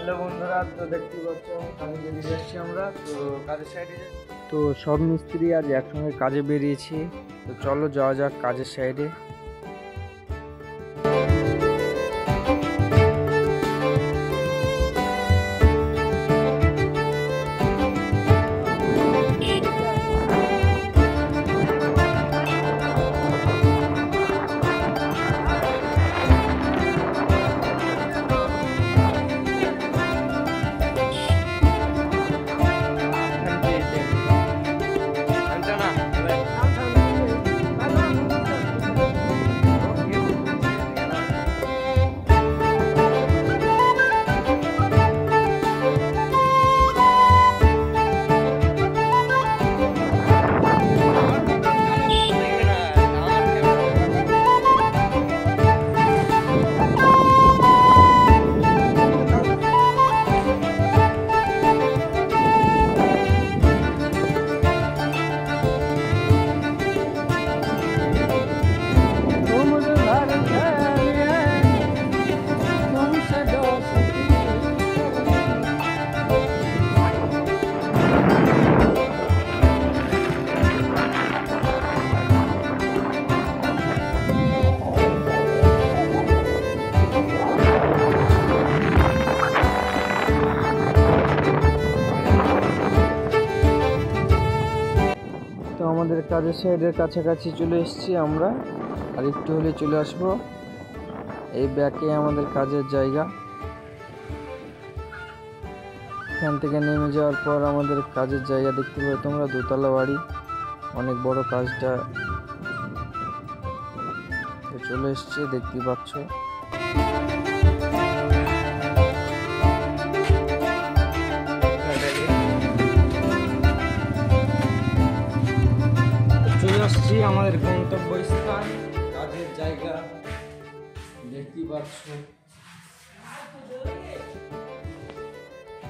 Hello বন্ধুরা, তো দেখতে পাচ্ছ কাজে বেরিয়ে যাচ্ছি আমরা। তো কাজের সাইডে তো সব মিস্ত্রি আজ একসঙ্গে কাজে বেরিয়েছি। তো চলো যাওয়া যাক কাজের সাইডে। তো আমাদের কাজের সাইডের কাছাকাছি চলে এসেছি আমরা, আর একটু হলে চলে আসব। এই ব্যাকে আমাদের কাজের জায়গা। এখান থেকে নেমে যাওয়ার পর আমাদের কাজের জায়গা দেখতে পাবে তোমরা, দোতলা বাড়ি, অনেক বড় কাজটা চলে এসছে দেখতে পাচ্ছ। চলে আসছি আমাদের গন্তব্যস্থান, কাজের জায়গা দেখতে পাচ্ছ।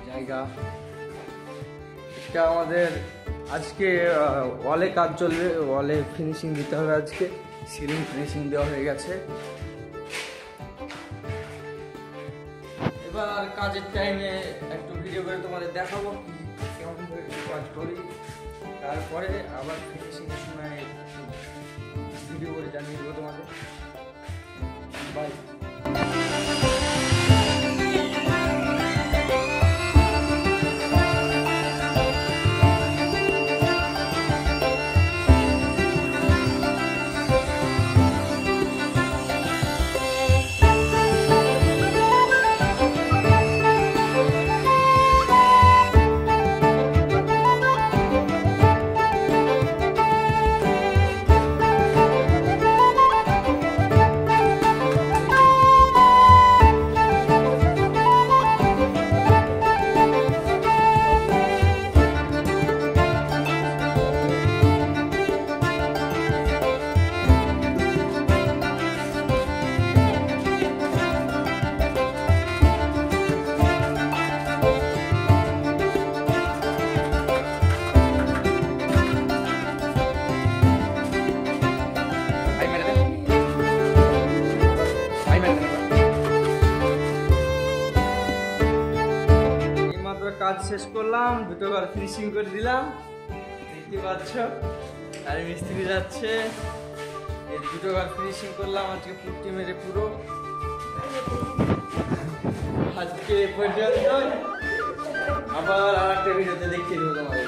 জায়গা এটা আমাদের আজকে ওয়ালে কাজ চলবে, ওয়ালে ফিনিশিং দিতে হবে আজকে। সিলিং ফিনিশিং দেওয়া হয়ে গেছে। এবার কাজের টাইমে একটু ভিডিও করে তোমাদের দেখাবো কেমন কাজ করি, তারপরে আবার ফিনিশিং এর সময় ভিডিও করে জানিয়ে দেবো তোমাদের। বাই। কাজ শেষ করলাম, দুটো ঘর ফিনিশিং করে দিলাম দেখতে পাচ্ছ। আর মিস্ত্রি যাচ্ছে, এই দুটো ঘর ফিনিশিং করলাম আজকে পুট্টি মেরে পুরো। আজকে পর্যন্ত, আবার আর একটা ভিডিওতে দেখিয়ে দেবো তোমাদের।